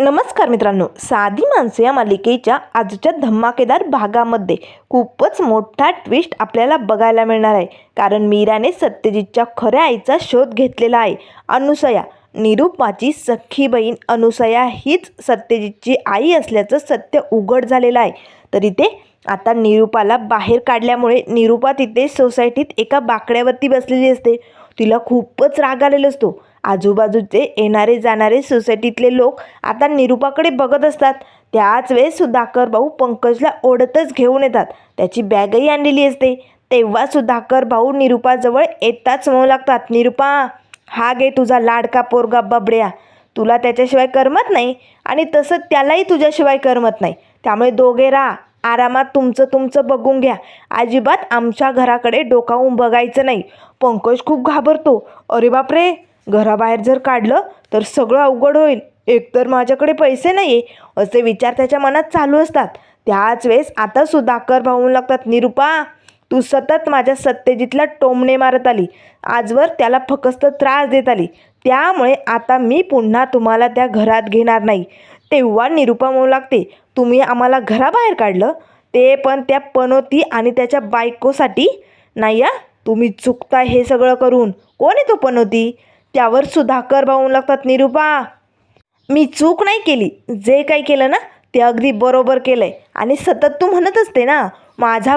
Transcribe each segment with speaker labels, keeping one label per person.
Speaker 1: नमस्कार मित्रांनो, साधी माणसं या मालिकेच्या आजच्या धमाकेदार भागामध्ये खूपच मोठा ट्विस्ट आपल्याला बघायला मिळणार आहे. कारण मीराने सत्यजितच्या खऱ्या आईचा शोध घेतलेला आहे. अनुसया, निरुपाची सख्खी बहीण अनुसया हीच सत्यजितची आई असल्याचं सत्य उघड झालेलं आहे. तर इथे आता निरुपाला बाहेर काढल्यामुळे निरुपा तिथे सोसायटीत एका बाकड्यावरती बसलेली असते. तिला खूपच राग आलेला असतो. आजूबाजूचे येणारे जाणारे सोसायटीतले लोक आता निरुपाकडे बघत असतात. त्याच वेळेस सुधाकर भाऊ पंकजला ओढतच घेऊन येतात. त्याची बॅगही आणलेली असते. तेव्हा सुधाकर भाऊ निरुपाजवळ येताच म्हणू लागतात, निरुपा, हा घे तुझा लाडका पोरगा बबड्या. तुला त्याच्याशिवाय करमत नाही आणि तसं त्यालाही तुझ्याशिवाय करमत नाही. त्यामुळे दोघे राहा, आरामात तुमचं तुमचं बघून घ्या. अजिबात आमच्या घराकडे डोकावून बघायचं नाही. पंकज खूप घाबरतो. अरे बापरे, घराबाहेर जर काढलं तर सगळं अवघड होईल. एकतर माझ्याकडे पैसे नाही आहे असे विचार त्याच्या मनात चालू असतात. त्याच वेळेस आता सुधाकर भाऊ लागतात, निरुपा, तू सतत माझ्या सत्यजितला टोमणे मारत आली, आजवर त्याला फक्त त्रास देत आली. त्यामुळे आता मी पुन्हा तुम्हाला त्या घरात घेणार नाही. तेव्हा निरुपा म्हणू लागते, तुम्ही आम्हाला घराबाहेर काढलं ते पण त्या पनोती आणि त्याच्या बायकोसाठी नाही. या तुम्ही चुकताय हे सगळं करून. कोण आहे तो पनोती? त्यावर सुधाकर भाऊ लागतात, निरुपा, मी चूक नाही केली. जे काही केलं ना ते अगदी बरोबर केलं आहे. आणि सतत तू म्हणत असते ना, माझा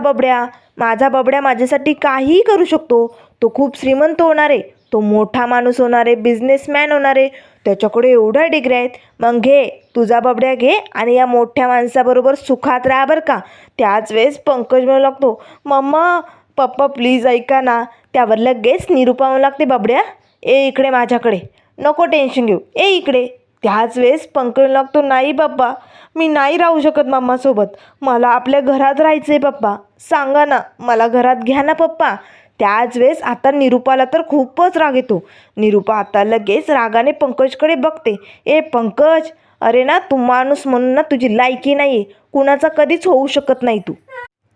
Speaker 1: बबड्या माझ्यासाठी काहीही करू शकतो. तो खूप श्रीमंत होणार आहे, तो मोठा माणूस होणार आहे, बिझनेसमॅन होणार आहे, त्याच्याकडे एवढ्या डिग्र्या आहेत. मग घे तुझा बबड्या घे आणि या मोठ्या माणसाबरोबर सुखात राहा बरं का. त्याच वेळेस पंकज म्हणू लागतो, मम्मा, पप्पा प्लीज ऐका ना. त्यावर लगेच निरुपा म्हणू लागते, बबड्या ए इकडे माझ्याकडे, नको टेन्शन घेऊ, ए इकडे. त्याच वेळेस पंकज लागतो, नाही बाप्पा, मी नाही राहू शकत मामासोबत. मला आपल्या घरात राहायचं आहे पप्पा. सांगा ना, मला घरात घ्या ना पप्पा. त्याच वेळेस आता निरुपाला तर खूपच राग येतो. निरुपा आता लगेच रागाने पंकजकडे बघते. ए पंकज, अरे ना, तू माणूस म्हणून ना तुझी लायकी नाही आहे. कुणाचा कधीच होऊ शकत नाही. तू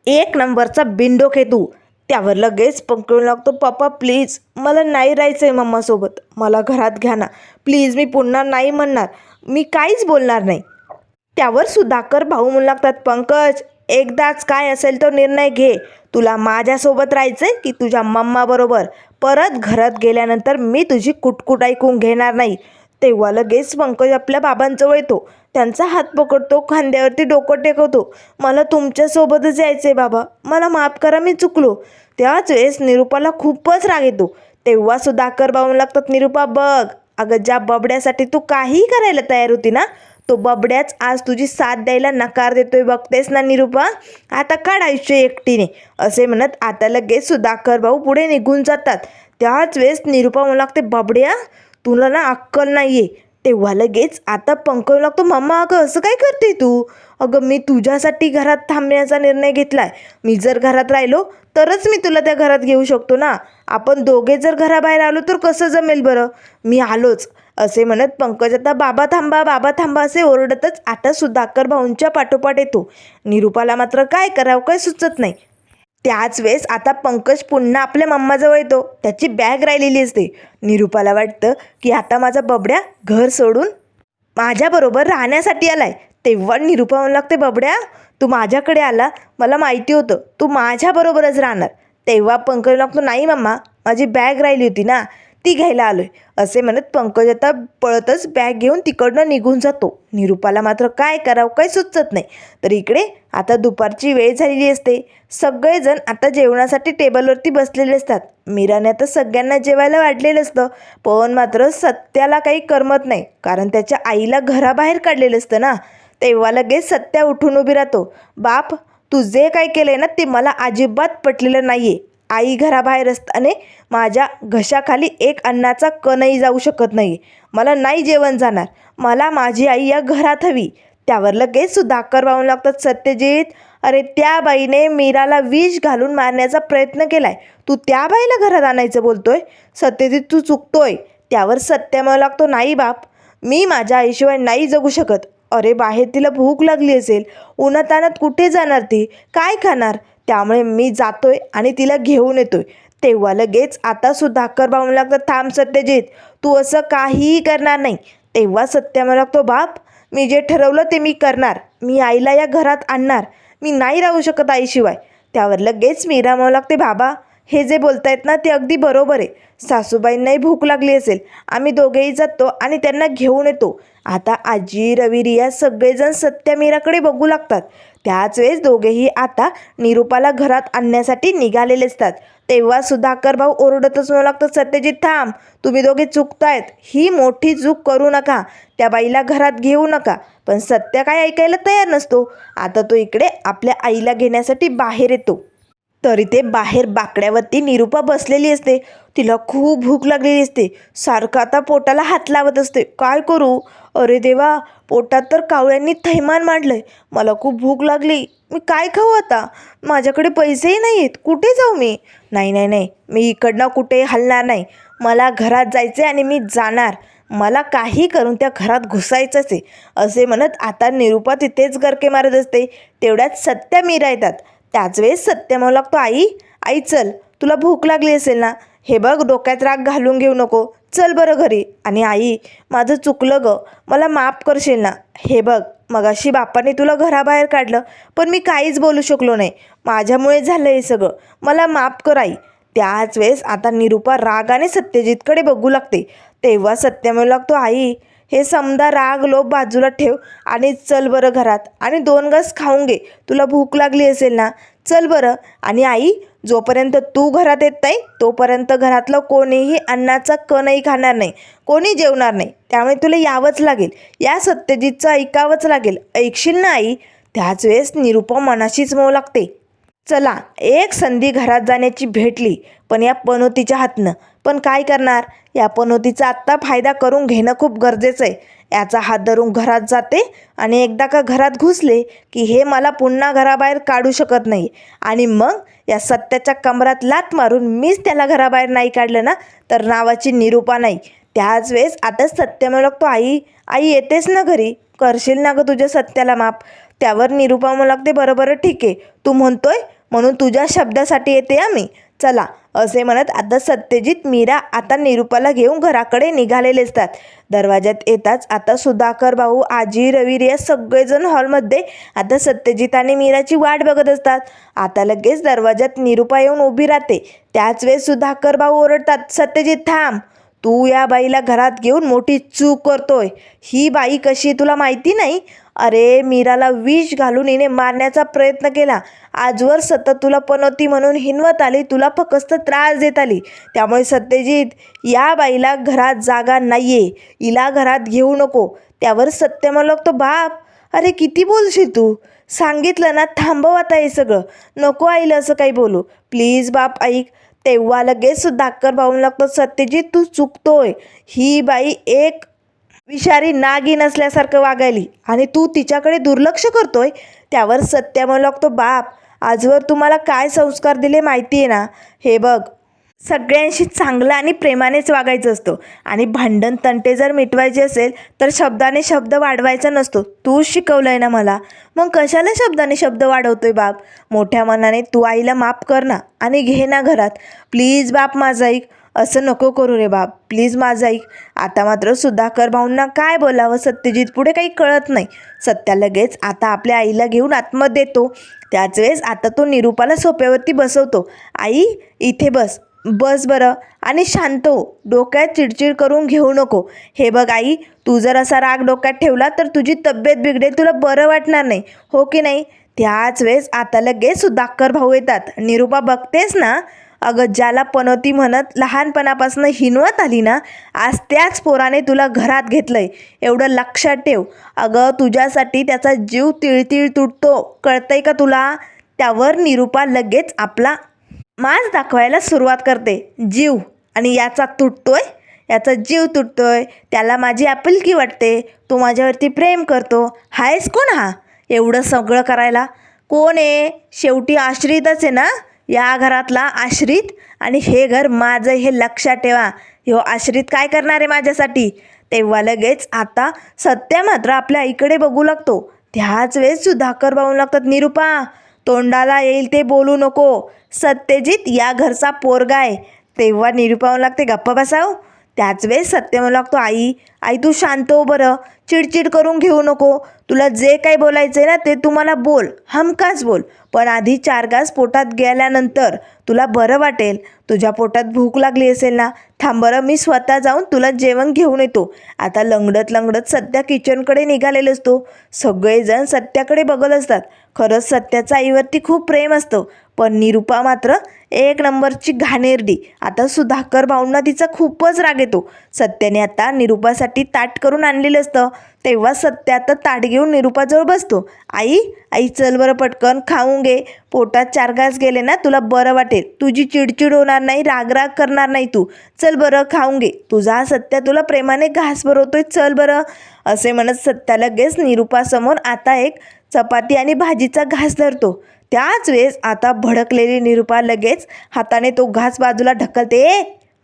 Speaker 1: एक नंबरचा बिंडोक आहे तू. त्यावर लगेच पंकज लागतो, पप्पा प्लीज, मला नाही राहायचं आहे मम्मासोबत. मला घरात घ्या ना प्लीज. मी पुन्हा नाही म्हणणार, मी काहीच बोलणार नाही. त्यावर सुधाकर भाऊ म्हणू लागतात, पंकज, एकदाच काय असेल तो निर्णय घे. तुला माझ्यासोबत राहायचं आहे की तुझ्या मम्माबरोबर? परत घरात गेल्यानंतर मी तुझी कुटकुट ऐकून घेणार नाही. तेव्हा लगेच पंकज आपल्या बाबांजवळ येतो. त्यांचा हात पकडतो, खांद्यावरती डोकं टेकवतो. मला तुमच्यासोबतच यायचं आहे बाबा, मला माफ करा, मी चुकलो. त्याच वेळेस निरुपाला खूपच राग येतो. तेव्हा सुधाकर भाऊ लागतात, निरुपा बघ, अगं ज्या बबड्यासाठी तू काही करायला तयार होती ना, तो बबड्याच आज तुझी साथ द्यायला नकार देतोय. बघतेस ना निरुपा, आता काढ आयुष्य एकटीने. असे म्हणत आता लगेच सुधाकर भाऊ पुढे निघून जातात. त्याच वेळेस निरुपा म्हणू लागते, बबड्या, तुला ना अक्कल नाही आहे. तेव्हा लगेच आता पंकज लागतो, मम्मा, अगं असं काय करते तू? अगं मी तुझ्यासाठी घरात थांबण्याचा निर्णय घेतला आहे. मी जर घरात राहिलो तरच मी तुला त्या घरात घेऊ शकतो ना. आपण दोघे जर घराबाहेर आलो तर कसं जमेल बरं? मी आलोच. असे म्हणत पंकज आता बाबा थांबा असे ओरडतच आता सुधाकर भाऊंच्या पाठोपाठ येतो. निरुपाला मात्र काय करावं काय सुचत नाही. त्याच वेळेस आता पंकज पुन्हा आपल्या मम्माजवळ येतो. त्याची बॅग राहिलेली असते. निरुपाला वाटतं की आता माझा बबड्या घर सोडून माझ्याबरोबर राहण्यासाठी आलाय. तेव्हा निरुपा म्हणू लागते, बबड्या, तू माझ्याकडे आला, मला माहिती होतं तू माझ्याबरोबरच राहणार. तेव्हा पंकज लागतो, नाही मम्मा, माझी बॅग राहिली होती ना, ती घ्यायला आलोय. असे म्हणत पंकज आता पळतच बॅग घेऊन तिकडनं निघून जातो. निरुपाला मात्र काय करावं काय सुचत नाही. तर इकडे आता दुपारची वेळ झालेली असते. सगळेजण आता जेवणासाठी टेबलवरती बसलेले असतात. मीराने आता सगळ्यांना जेवायला वाढलेलं असतं. पण मात्र सत्याला काही करमत नाही, कारण त्याच्या आईला घराबाहेर काढलेलं असतं ना. तेव्हा लगेच सत्या उठून उभी राहतो, बाप, तू जे काय केलंय ना ते मला अजिबात पटलेलं नाहीये. आई घराबाहेर असताना माझ्या घशाखाली एक अन्नाचा कणही जाऊ शकत नाही. मला नाही जेवण जाणार. मला माझी आई या घरात हवी. त्यावर लगेच सुधाकर भाऊ लागतात, सत्यजित, अरे त्या बाईने मीराला विष घालून मारण्याचा प्रयत्न केलाय. तू त्या बाईला घरात आणायचं बोलतोय? सत्यजित, तू चुकतोय. त्यावर सत्य म्हणू लागतो, नाही बाप, मी माझ्या आईशिवाय नाही जगू शकत. अरे बाहेर तिला भूक लागली असेल, उन्हातान्हात कुठे जाणार ती, काय खाणार? त्यामुळे मी जातोय आणि तिला घेऊन येतोय. तेव्हा लगेच आता सुधाकर भाऊ लागतात, थांब सत्यजित, तू असं काहीही करणार नाही. तेव्हा सत्य म्हणू लागतो, बाप, मी जे ठरवलं ते मी करणार. मी आईला या घरात आणणार. मी नाही राहू शकत आईशिवाय. त्यावर लगेच मीरा म्हणू लागते, बाबा हे जे बोलतायत ना ते अगदी बरोबर आहे. सासूबाईंनाही भूक लागली असेल. आम्ही दोघेही जातो आणि त्यांना घेऊन येतो. आता आजी, रवी, रिया सगळेजण सत्या मीराकडे बघू लागतात. त्याच वेळेस दोघेही आता निरूपाला घरात आणण्यासाठी निघालेले असतात. तेव्हा सुधाकर भाऊ ओरडतच म्हणू लागतं, सत्यजित थांब, तुम्ही दोघे चुकतायत. ही मोठी चूक करू नका. त्या बाईला घरात घेऊ नका. पण सत्य काय ऐकायला तयार नसतो. आता तो इकडे आपल्या आईला घेण्यासाठी बाहेर येतो. तरी ते बाहेर बाकड्यावरती निरूपा बसलेली असते. तिला खूप भूक लागलेली असते. सारखं आता पोटाला हात लावत असते. काय करू? अरे देवा, पोटात तर कावळ्यांनी थैमान मांडलंय. मला खूप भूक लागली. मी काय खाऊ आता? माझ्याकडे पैसेही नाही आहेत. कुठे जाऊ मी? नाही नाही नाही, मी इकडनं कुठे हलणार नाही. मला घरात जायचे आणि मी जाणार. मला काही करून त्या घरात घुसायचंच आहे. असे म्हणत आता निरूपा तिथेच गरके मारत असते. तेवढ्यात सत्या मीरा येतात. त्याच वेळेस सत्य म्हणू लागतो, आई आई चल, तुला भूक लागली असेल ना. हे बघ, डोक्यात राग घालून घेऊ नको. चल बरं घरी. आणि आई, माझं चुकलं ग, मला माफ करशील ना. हे बघ, मगाशी बापाने तुला घराबाहेर काढलं, पण मी काहीच बोलू शकलो नाही. माझ्यामुळे झालं हे सगळं. मला माफ कर आई. त्याच वेळेस आता निरूपा रागाने सत्यजितकडे बघू लागते. तेव्हा सत्य म्हणू लागतो, आई हे समजा राग लोभ बाजूला ठेव आणि चल बरं घरात आणि 2 घास खाऊन घे. तुला भूक लागली असेल ना. चल बरं. आणि आई, जोपर्यंत तू घरात येत नाही तोपर्यंत घरातलं कोणीही अन्नाचा कणही खाणार नाही, कोणी जेवणार नाही. त्यामुळे तुला यावंच लागेल. या सत्यजितचं ऐकावंच लागेल. ऐकशील ना आई? त्याच वेळेस निरूपा मनाशीच म्हणू लागते, चला एक संधी घरात जाण्याची भेटली, पण या पनोतीच्या हातनं. पण काय करणार? या पनोतीचा आत्ता फायदा करून घेणं खूप गरजेचं आहे. याचा हात धरून घरात जाते आणि एकदा का घरात घुसले की हे मला पुन्हा घराबाहेर काढू शकत नाही. आणि मग या सत्याच्या कमरात लाथ मारून मीच त्याला घराबाहेर नाही काढलं ना, तर नावाची निरूपा नाही. त्याच वेळेस आता सत्य म्हणू लागतो, आई आई येतेस ना घरी? करशील ना गं तुझ्या सत्याला माफ? त्यावर निरूपा म्हणू लागते, बरं ठीक आहे, तू म्हणतोय म्हणून तुझ्या शब्दासाठी येते आम्ही. चला. असे म्हणत आता सत्यजित मीरा आता निरूपाला घेऊन घराकडे निघालेले असतात. दरवाज्यात येताच आता सुधाकर भाऊ, आजी, रवी, रिया सगळेजण हॉलमध्ये आता सत्यजित आणि मीराची वाट बघत असतात. आता लगेच दरवाज्यात निरूपा येऊन उभी राहते. त्याच वेळेस सुधाकर भाऊ ओरडतात, सत्यजित थांब, तू या बाईला घरात घेऊन मोठी चूक करतोय. ही बाई कशी तुला माहिती नाही? अरे मीराला विष घालून हिने मारण्याचा प्रयत्न केला. आजवर सतत तुला पनोती म्हणून हिनवत आली, तुला फक्त त्रास देत आली. त्यामुळे सत्यजित, या बाईला घरात जागा नाहीये, हिला घरात घेऊ नको. त्यावर सत्य म्हणू लागतो, बाप अरे किती बोलशील तू? सांगितलं ना, थांबव आता हे सगळं. नको आईला असं काही बोलू, प्लीज बाप ऐक. तेव्हा लगेच सुधाकर भाऊ लागतो, सत्यजित तू चुकतोय. ही बाई एक विषारी नागिन असल्यासारखं वागायली आणि तू तिच्याकडे दुर्लक्ष करतोय. त्यावर सत्य म्हणू लागतो, बाप आजवर तुम्हाला काय संस्कार दिले माहिती आहे ना? हे बघ, सगळ्यांशी चांगलं आणि प्रेमानेच वागायचं असतं. आणि भांडण तंटे जर मिटवायचे असेल तर शब्दाने शब्द वाढवायचा नसतो. तूच शिकवलं आहे ना मला. मग कशाला शब्दाने शब्द वाढवतोय बाप? मोठ्या मनाने तू आईला माफ कर ना आणि घे ना घरात. प्लीज बाप माझं ऐक. असं नको करू रे बाप, प्लीज माझं ऐक. आता मात्र सुधाकर भाऊंना काय बोलावं सत्यजित पुढे काही कळत नाही. सत्या लगेच आता आपल्या आईला घेऊन आतमध्ये येतो. त्याच वेळेस आता तो निरूपाला सोफ्यावरती बसवतो. आई इथे बस, बस बरं आणि शांत हो. डोक्यात चिडचिड करून घेऊ नको. हे बघ आई, तू जर असा राग डोक्यात ठेवला तर तुझी तब्येत बिघडेल, तुला बरं वाटणार नाही, हो की नाही? त्याच वेळेस आता लगेच सुधाकर भाऊ येतात. निरूपा बघतेस ना, अगं ज्याला पनोती म्हणत लहानपणापासून हिनवत आली ना, आज त्याच पोराने तुला घरात घेतलंय, एवढं लक्षात ठेव. अगं तुझ्यासाठी त्याचा जीव तिळतिळ तुटतो, कळतंय का तुला? त्यावर निरूपा लगेच आपला माज दाखवायला सुरुवात करते. जीव आणि याचा तुटतोय, याचा जीव तुटतोय, त्याला माझी आपुलकी वाटते, तो माझ्यावरती प्रेम करतो. हायस कोण हा एवढं सगळं करायला? कोण आहे? शेवटी आश्रितच आहे ना, या घरातला आश्रित. आणि हे घर माझं हे लक्षात ठेवा. ह्यो आश्रित काय करणार आहे माझ्यासाठी? तेव्हा लगेच आता सत्य मात्र आपल्या आईकडे बघू लागतो. त्याच वेळेस सुधाकर भाऊ लागतात, निरूपा तोंडाला येईल ते बोलू नको. सत्यजित या घरचा पोरगा आहे. तेव्हा निरूपा लागते, गप्पा बसाव. त्याच वेळेस सत्य म्हणू लागतो, आई आई तू शांत हो बरं. चिडचिड करून घेऊ नको. तुला जे काही बोलायचं आहे ना ते तू मला बोल, हमखास बोल. पण आधी 4 घास पोटात गेल्यानंतर तुला बरं वाटेल. तुझ्या पोटात भूक लागली असेल ना, थांब बरं, मी स्वतः जाऊन तुला जेवण घेऊन येतो. आता लंगडत लंगडत सत्या किचनकडे निघालेला असतो. सगळेजण सत्याकडे बघत असतात. खरंच सत्याचं आईवरती खूप प्रेम असतं, पण निरूपा मात्र एक नंबरची घाणेरडी. आता सुधाकर भाऊंना तिचा खूपच राग येतो. सत्याने आता निरूपासाठी ताट करून आणलेलं असतं. तेव्हा सत्या आता ताट घेऊन निरूपाजवळ बसतो. आई आई चल बरं पटकन खाऊन घे. पोटात 4 घास गेले ना तुला बरं वाटेल. तुझी चिडचिड होणार नाही, रागराग करणार नाही तू. चल बरं खाऊन घे. तुझा सत्या तुला प्रेमाने घास भरवतोय, चल बरं. असे म्हणत सत्या लगेच निरूपासमोर आता एक चपाती आणि भाजीचा घास धरतो. त्याच वेळेस आता भडकलेली निरूपा लगेच हाताने तो घास बाजूला ढकलते.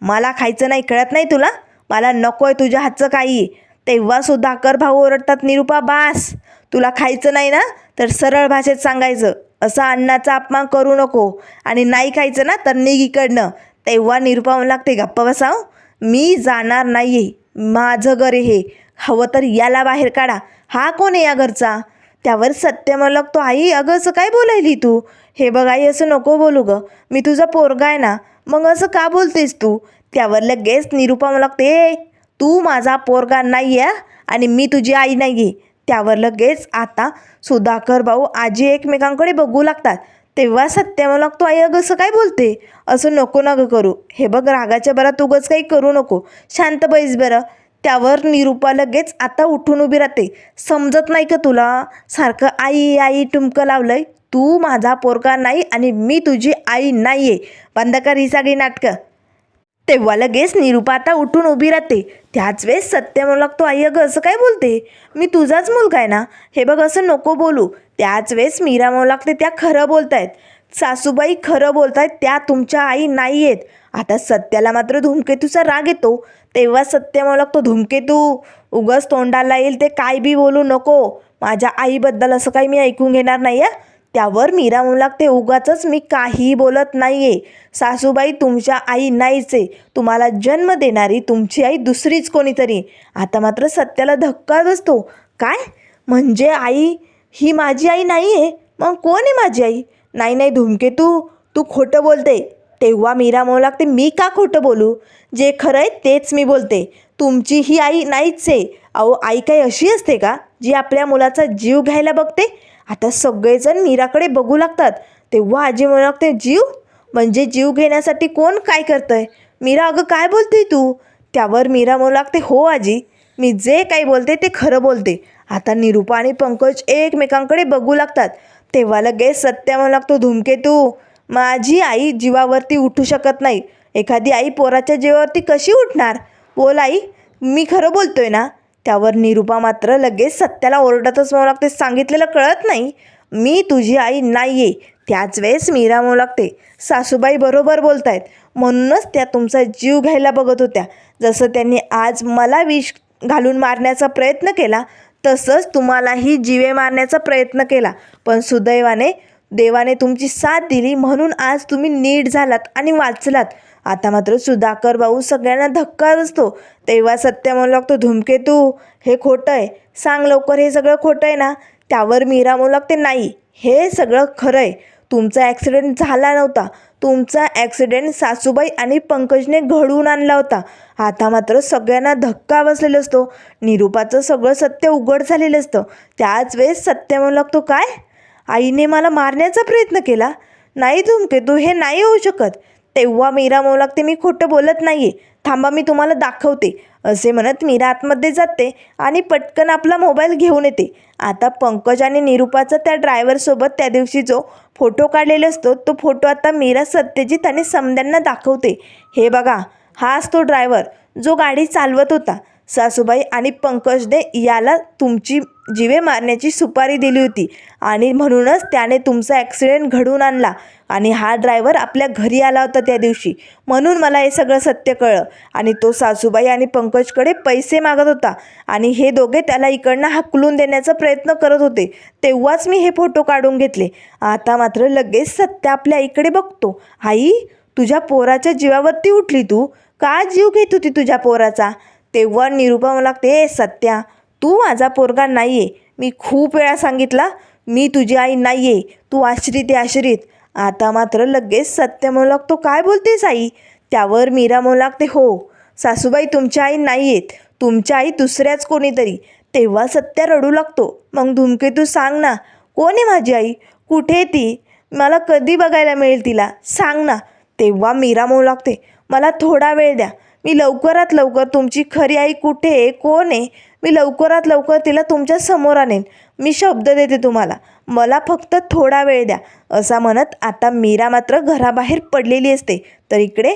Speaker 1: मला खायचं नाही, कळत नाही तुला? मला नको आहे तुझ्या हातचं काही. तेव्हा सुधाकर भाऊ ओरडतात, निरूपा बास. तुला खायचं नाही ना तर सरळ भाषेत सांगायचं, असा अन्नाचा अपमान करू नको. आणि नाही खायचं ना तर निघ इकडनं. तेव्हा निरूपा म्हणू लागते, गप्पा बसाव, मी जाणार नाही आहे. माझं घर आहे हे. हवं तर याला बाहेर काढा. हा कोण आहे या घरचा? त्यावर सत्य म्हणू लागतो, आई अगं असं काय बोलायली तू? हे बघ आई, असं नको बोलू गं. मी तुझा पोरगा आहे ना, मग असं का बोलतेस तू? त्यावर लगेच निरूपा म्हणू लागते, तू माझा पोरगा नाही आहे आणि मी तुझी आई नाही आहे. त्यावर लगेच आता सुधाकर भाऊ आजी एकमेकांकडे बघू लागतात. तेव्हा सत्य म्हणू लागतो, आई अगं असं काय बोलते? असं नको ना गं करू. हे बघ रागाच्या भरात उगाच काही करू नको, शांत बैस बरं. त्यावर निरूपा लगेच आता उठून उभी राहते. समजत नाही का तुला? सारखं आई आई टुमकं लावलंय. तू माझा पोरगा नाही आणि मी तुझी आई नाही आहे. बंद कर ही सगळी नाटकं. तेव्हा लगेच निरूपा आता उठून उभी राहते. त्याच वेळेस सत्य म्हणू लागतो, आई अगं असं काय बोलते? मी तुझाच मुलगा आहे ना. हे बघ असं नको बोलू. त्याच वेळेस मीरा म्हणू लागते, त्या खरं बोलतायत. सासूबाई खरं बोलतायत, त्या तुमच्या आई नाही आहेत. आता सत्याला मात्र धूमकेतूचा राग येतो. तेव्हा सत्य म्हणू लागतो, धूमकेतू उगाच तोंडाला येईल ते काय बी बोलू नको. माझ्या आईबद्दल असं काही मी ऐकून घेणार नाही आहे. त्यावर मीरा म्हणू लागते, उगाचच मी काहीही बोलत नाही आहे. सासूबाई तुमच्या आई नाहीच आहे. तुम्हाला जन्म देणारी तुमची आई दुसरीच कोणीतरी. आता मात्र सत्याला धक्का बसतो. काय म्हणजे आई ही माझी आई नाही आहे? मग कोण आहे माझी आई? नाही नाही धूमकेतू, तू खोटं बोलते. तेव्हा मीरा म्हणू लागते, मी का खोटं बोलू? जे खरं आहे तेच मी बोलते. तुमची ही आई नाहीच आहे. अहो आई काही अशी असते का जी आपल्या मुलाचा जीव घ्यायला बघते? आता सगळेजण मीराकडे बघू लागतात. तेव्हा आजी म्हणू लागते, जीव म्हणजे जीव घेण्यासाठी कोण काय करतंय? मीरा अगं काय बोलते तू? त्यावर मीरा म्हणू लागते, हो आजी, मी जे काही बोलते ते खरं बोलते. आता निरूपा आणि पंकज एकमेकांकडे बघू लागतात. तेव्हा लगेच सत्य म्हणू लागतो, धूमकेतू माझी आई जीवावरती उठू शकत नाही. एखादी आई पोराच्या जीवावरती कशी उठणार? बोल आई, मी खरं बोलतोय ना? त्यावर निरूपा मात्र लगेच सत्याला ओरडतच म्हणू लागते, सांगितलेलं कळत नाही? मी तुझी आई नाही आहे. त्याच वेळेस मीरा म्हणू लागते, सासूबाई बरोबर बोलतायत. म्हणूनच त्या तुमचा जीव घ्यायला बघत होत्या. जसं त्यांनी आज मला विष घालून मारण्याचा प्रयत्न केला, तसंच तुम्हालाही जीवे मारण्याचा प्रयत्न केला. पण सुदैवाने देवाने तुमची साथ दिली, म्हणून आज तुम्ही नीट झालात आणि वाचलात. आता मात्र सुधाकर भाऊ सगळ्यांना धक्का बसतो. तेव्हा सत्य म्हणू लागतो, धूमकेतू हे खोटं आहे. सांग लवकर, हे सगळं खोटं आहे ना? त्यावर मीरा म्हणू लागते, नाही हे सगळं खरं आहे. तुमचा ॲक्सिडेंट झाला नव्हता. तुमचा ॲक्सिडेंट सासूबाई आणि पंकजने घडवून आणला होता. आता मात्र सगळ्यांना धक्का बसलेला असतो. निरूपाचं सगळं सत्य उघड झालेलं असतं. त्याच वेळेस सत्य म्हणू लागतो, काय आईने मला मारण्याचा प्रयत्न केला? नाही धूमकेतू, हे नाही होऊ शकत. तेव्हा मीरा म्हणू लागते, मी खोटं बोलत नाही आहे. थांबा मी तुम्हाला दाखवते. असे म्हणत मीरा आतमध्ये जाते आणि पटकन आपला मोबाईल घेऊन येते. आता पंकज आणि निरूपाचा त्या ड्रायव्हरसोबत त्या दिवशी जो फोटो काढलेला असतो तो फोटो आता मीरा सत्यजित आणि समद्यांना दाखवते. हे बघा, हाच तो ड्रायव्हर जो गाडी चालवत होता. सासूबाई आणि पंकजने याला तुमची जीवे मारण्याची सुपारी दिली होती आणि म्हणूनच त्याने तुमचा ॲक्सिडेंट घडवून आणला. आणि हा ड्रायव्हर आपल्या घरी आला होता त्या दिवशी, म्हणून मला हे सगळं सत्य कळलं. आणि तो सासूबाई आणि पंकजकडे पैसे मागत होता आणि हे दोघे त्याला इकडनं हाकलून देण्याचा प्रयत्न करत होते. तेव्हाच मी हे फोटो काढून घेतले. आता मात्र लगेच सत्य आपल्या आईकडे बघतो. आई, तुझ्या पोराच्या जीवावरती उठली तू? का जीव घेत होती तुझ्या पोराचा? तेव्हा निरूपा मला लागते, सत्या तू माझा पोरगा नाही आहे. मी खूप वेळा सांगितला मी तुझी आई नाही आहे, तू आश्रित आहे आश्रित. आता मात्र लगेच सत्य म्हणू लागतो, काय बोलतेस आई? त्यावर मीरा म्हणू लागते, हो सासूबाई तुमच्या आई नाही आहेत, तुमच्या आई दुसऱ्याच कोणीतरी. तेव्हा सत्य रडू लागतो. मग धूमकेतू सांग ना, कोण आहे माझी आई? कुठे ती? मला कधी बघायला मिळेल तिला? सांग ना. तेव्हा मीरा म्हणू लागते, मला थोडा वेळ द्या, मी लवकरात लवकर तुमची खरी आई कुठे आहे, कोण आहे, मी लवकरात लवकर तिला तुमच्या समोर आणेन. मी शब्द देते तुम्हाला, मला फक्त थोडा वेळ द्या. असा म्हणत आता मीरा मात्र घराबाहेर पडलेली असते. तर इकडे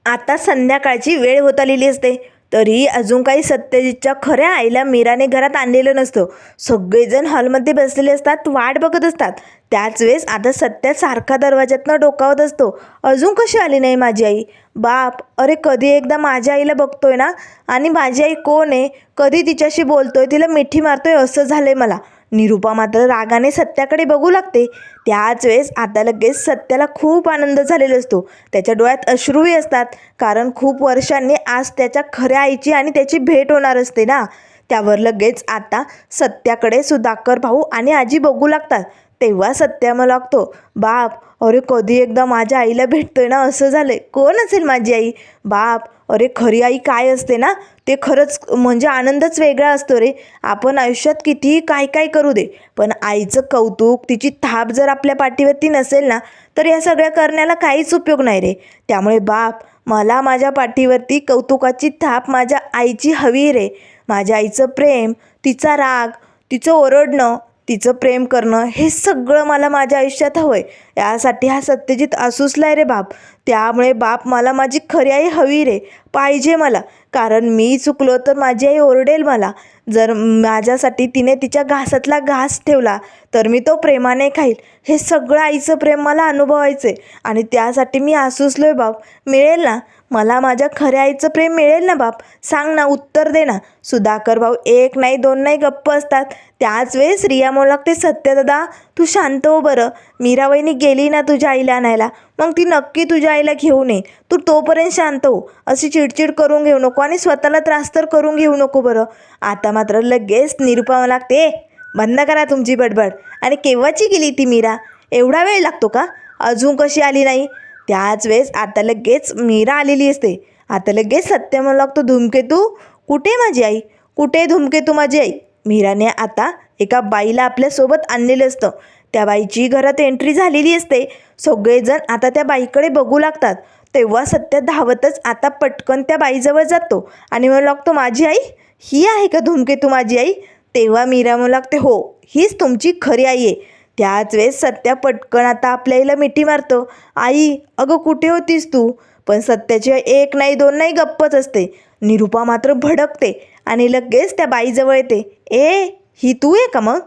Speaker 1: आता संध्याकाळची वेळ होत आलेली असते. तरी अजून काही सत्यजितच्या खऱ्या आईला मीराने घरात आणलेलं नसतं. सगळेजण हॉलमध्ये बसलेले असतात, वाट बघत असतात. त्याच वेळेस आता सत्या सारखा दरवाज्यातनं डोकावत असतो, अजून कशी आली नाही माझी आई? बाप, अरे कधी एकदा माझ्या आईला बघतोय ना, आणि माझी आई कोण आहे, कधी तिच्याशी बोलतोय, तिला मिठी मारतोय, असं झालंय मला. निरूपा मात्र रागाने सत्याकडे बघू लागते. त्याच वेळेस आता लगेच सत्याला खूप आनंद झालेला असतो. त्याच्या डोळ्यात अश्रूही असतात, कारण खूप वर्षांनी आज त्याच्या खऱ्या आईची आणि त्याची भेट होणार असते ना. त्यावर लगेच आता सत्याकडे सुधाकर भाऊ आणि आजी बघू लागतात. तेव्हा सत्या मला लागतो, बाप, अरे कधी एकदा माझ्या आईला भेटतोय ना, असं झालंय. कोण असेल माझी आई? बाप, अरे खरी आई काय असते ना, ते खरंच म्हणजे आनंदच वेगळा असतो रे. आपण आयुष्यात कितीही काय काय करू दे, पण आईचं कौतुक, तिची थाप जर आपल्या पाठीवरती नसेल ना, तर या सगळ्या करण्याला काहीच उपयोग नाही रे. त्यामुळे बाप, मला माझ्या पाठीवरती कौतुकाची थाप माझ्या आईची हवी रे. माझ्या आईचं प्रेम, तिचा राग, तिचं ओरडणं, तिचं प्रेम करणं, हे सगळं मला माझ्या आयुष्यात हवं आहे. यासाठी हा सत्यजित असूसलाय रे बाप. त्यामुळे बाप, मला माझी खरी आई हवी रे, पाहिजे मला. कारण मी चुकलो तर माझी आई ओरडेल मला. जर माझ्यासाठी तिने तिच्या घासातला घास ठेवला तर मी तो प्रेमाने खाईल. हे सगळं आईचं प्रेम मला अनुभवायचं आहे, आणि त्यासाठी मी असूसलोय बाप. मिळेल ना मला माझ्या खऱ्या आईचं प्रेम? मिळेल ना बाप? सांग ना, उत्तर दे ना. सुधाकर भाऊ एक नाही दोन नाही गप्प असतात. त्याच वेळेस रिया म्हणू लागते, सत्यदादा तू शांत हो बरं. मीराबाईनी गेली ना तुझ्या आईला आणायला, मग ती नक्की तुझ्या आईला घेऊन ये. तू तोपर्यंत शांत हो, अशी चिडचिड करून घेऊ नको आणि स्वतःला त्रास तर करून घेऊ नको बरं. आता मात्र लगेच निरूपा म्हणू लागते, बंद करा तुमची बडबड. आणि केव्हाची गेली ती मीरा? एवढा वेळ लागतो का? अजून कशी आली नाही? त्याच वेळेस आता लगेच मीरा आलेली असते. आता लगेच सत्य म्हणू लागतो, धूमकेतू कुठे माझी आई? कुठे धूमकेतू माझी आई? मीराने आता एका बाईला आपल्यासोबत आणलेलं असतं. त्या बाईची घरात एंट्री झालेली असते. सगळेजण आता त्या बाईकडे बघू लागतात. तेव्हा सत्य धावतच आता पटकन त्या बाईजवळ जातो आणि म्हणू लागतो, माझी आई? ही आहे का धूमकेतू माझी आई? तेव्हा मीरा म्हणू लागते, हो हीच तुमची खरी आई आहे. त्याच वेळेस सत्या पटकन आता आपल्या आईला मिठी मारतो. आई, अगं कुठे होतीस तू? पण सत्याची एक नाही दोन नाही गप्पच असते. निरूपा मात्र भडकते आणि लगेच त्या बाईजवळ येते. ए, ही तू आहे का? मग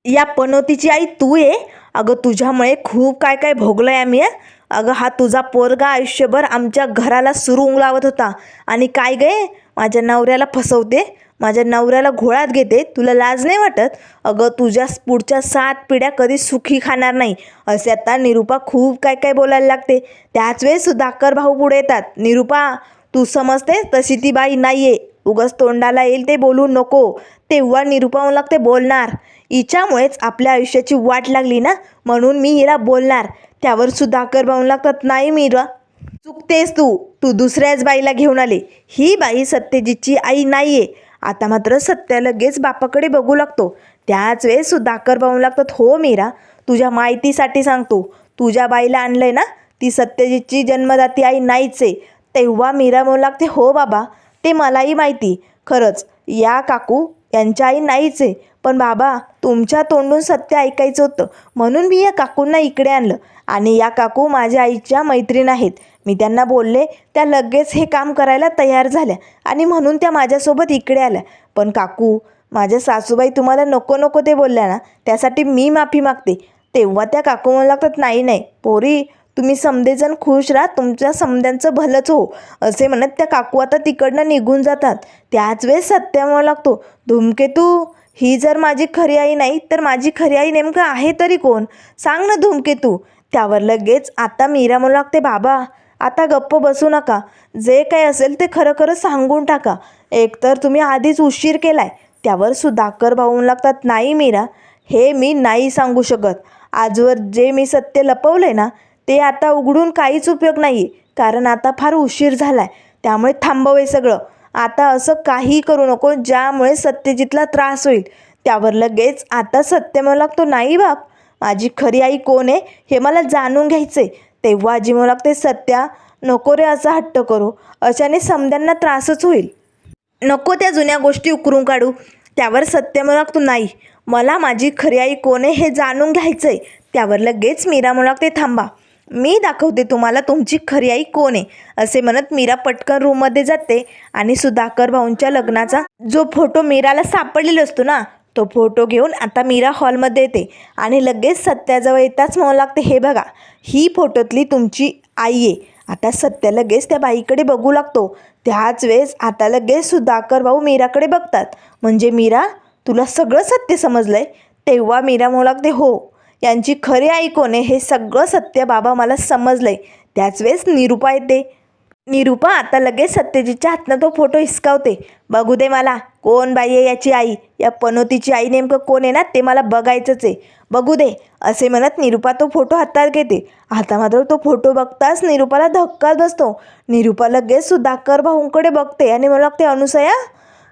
Speaker 1: या पनोतीची आई तू आहे? अगं तुझ्यामुळे खूप काय काय भोगलं आहे आम्ही. अगं हा तुझा पोरगा आयुष्यभर आमच्या घराला सुरुंग लावत होता, आणि काय गे, माझ्या नवऱ्याला फसवते, माझ्या नवऱ्याला घोळात घेते. तुला लाज नाही वाटत? अगं तुझ्या पुढच्या 7 पिढ्या कधी सुखी खाणार नाही. असे आता निरूपा खूप काय काय बोलायला लागते. त्याच वेळेस सुधाकर भाऊ पुढे येतात. निरूपा, तू समजते तशी ती बाई नाही आहे, उगाच तोंडाला येईल ते बोलू नको. तेव्हा निरूपा म्हणू लागते, बोलणार. हिच्यामुळेच आपल्या आयुष्याची वाट लागली ना, म्हणून मी हिला बोलणार. त्यावर सुधाकर भाऊ लागतात, नाही मीरा, चुकतेस तू, तू दुसऱ्याच बाईला घेऊन आले. ही बाई सत्यजितची आई नाही आहे. आता मात्र सत्या लगेच बापाकडे बघू लागतो. त्याच वेळेस सुधाकर भाऊ लागतात, हो मीरा, तुझ्या माहितीसाठी सांगतो, तुझ्या बाईला आणलंय ना, ती सत्यजितची जन्मदाती आई नाहीच आहे. तेव्हा मीरा म्हणू लागते, हो बाबा, ते मलाही माहिती. खरंच या काकू यांच्या आई नाहीच आहे, पण बाबा तुमच्या तोंडून सत्य ऐकायचं होतं, म्हणून मी या काकूंना इकडे आणलं. आणि या काकू माझ्या आईच्या मैत्रीण आहेत. मी त्यांना बोलले, त्या लगेच हे काम करायला तयार झाल्या, आणि म्हणून त्या माझ्यासोबत इकडे आल्या. पण काकू, माझ्या सासूबाई तुम्हाला नको नको ते बोलल्या ना, त्यासाठी मी माफी मागते. तेव्हा त्या काकू म्हणू लागतात, नाही नाही पोरी, तुम्ही समदेजण खुश राहा, तुमच्या समद्यांचं भलंच हो, असे म्हणत त्या काकू आता तिकडनं निघून जातात. त्याच वेळेस सत्य म्हणू लागतो, धूमकेतू, ही जर माझी खरी आई नाही तर माझी खरी आई नेमकं आहे तरी कोण? सांग ना धूमकेतू. त्यावर लगेच आता मीरा म्हणू लागते, बाबा आता गप्प बसू नका, जे काही असेल ते खरं खरं सांगून टाका. एकतर तुम्ही आधीच उशीर केलाय, त्यावर सुधाकर भाऊ म्हणू लागतात, नाही मीरा, हे मी नाही सांगू शकत. आजवर जे मी सत्य लपवलंय ना ते आता उघडून काहीच उपयोग नाही, कारण आता फार उशीर झालाय. त्यामुळे थांबव हे सगळं. आता असं काही करू नको ज्यामुळे सत्यजितला त्रास होईल. त्यावर लगेच आता सत्य म्हणू लागतो, नाही बाप, माझी खरी आई कोण आहे हे मला जाणून घ्यायचंय. तेव्हा आजी म्हणू लागते, सत्या नको रे असा हट्ट करू, अशाने समद्यांना त्रासच होईल. नको त्या जुन्या गोष्टी उकरून काढू. त्यावर सत्य म्हणू लागतो, नाही, मला माझी खरी आई कोण आहे हे जाणून घ्यायचंय. त्यावर लगेच मीरा म्हणू लागते, थांबा, मी दाखवते तुम्हाला तुमची खरी आई कोण आहे. असे म्हणत मीरा पटकन रूममध्ये जाते आणि सुधाकर भाऊंच्या लग्नाचा जो फोटो मीराला सापडलेला असतो ना तो फोटो घेऊन आता मीरा हॉलमध्ये येते आणि लगेच सत्याजवळ येताच म्हणू लागते, हे बघा, ही फोटोतली तुमची आई आहे. आता सत्य लगेच त्या बाईकडे बघू लागतो. त्याच वेळेस आता लगेच सुधाकर भाऊ मीराकडे बघतात. म्हणजे मीरा, तुला सगळं सत्य समजलंय. तेव्हा मीरा म्हणू लागते, हो, यांची खरी आई कोण आहे हे सगळं सत्य बाबा मला समजलंय. त्याच वेळेस निरूपा येते. निरूपा आता लगेच सत्यजितच्या हातनं तो फोटो हिसकावते. बघू दे मला, कोण बाई आहे याची आई, या पनोतीची आई नेमकं कोण आहे ना ते मला बघायचंच आहे, बघू दे. असे म्हणत निरूपा तो फोटो हातात घेते. आता मात्र तो फोटो बघताच निरूपाला धक्काच बसतो. निरूपा लगेच सुधाकर भाऊंकडे बघते आणि म्हणू लागते, अनुसया,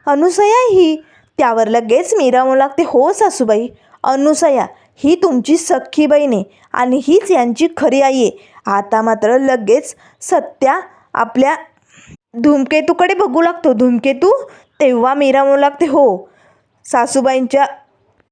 Speaker 1: अनुसया ही. त्यावर लगेच मीरा म्हणू लागते, हो सासूबाई, अनुसया ही तुमची सख्खी बहीण आहे आणि हीच यांची खरी आई आहे. आता मात्र लगेच सत्या आपल्या धूमकेतूकडे बघू लागतो. धूमकेतू. तेव्हा मीरा म्हणू लागते, हो, सासूबाईंच्या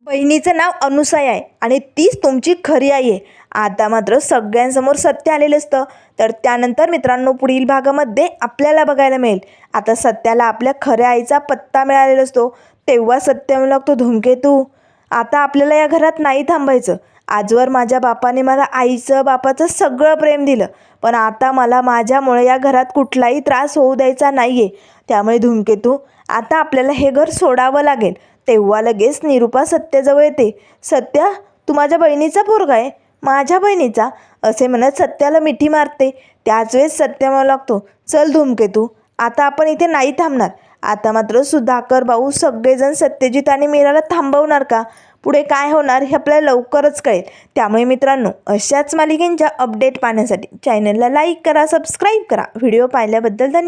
Speaker 1: बहिणीचं नाव अनुसया आहे आणि तीच तुमची खरी आई आहे. आता मात्र सगळ्यांसमोर सत्य आलेलं असतं. तर त्यानंतर मित्रांनो पुढील भागामध्ये आपल्याला बघायला मिळेल आता सत्याला आपल्या खऱ्या आईचा पत्ता मिळालेला असतो. तेव्हा सत्य म्हणू लागतो, धूमकेतू, आता आपल्याला या घरात नाही थांबायचं. आजवर माझ्या बापाने मला आईचं बापाचं सगळं प्रेम दिलं, पण आता मला माझ्यामुळे या घरात कुठलाही त्रास होऊ द्यायचा नाही आहे. त्यामुळे धूमकेतू, आता आपल्याला हे घर सोडावं लागेल. तेव्हा लगेच निरूपा सत्याजवळ येते. सत्या, तू माझ्या बहिणीचा पोरगा आहे, माझ्या बहिणीचा, असे म्हणत सत्याला मिठी मारते. त्याच वेळेस सत्य म्हणू लागतो, चल धूमकेतू, आता आपण इथे नाही थांबणार. आता मात्र सुधाकर भाऊ सगळेजण सत्यजित आणि मीराला थांबवणार का? पुढे काय होणार हे आपल्याला लवकरच कळेल. त्यामुळे मित्रांनो, अशाच मालिकेंच्या अपडेट पाहण्यासाठी चॅनलला लाईक करा, सबस्क्राईब करा. व्हिडिओ पाहिल्याबद्दल धन्यवाद.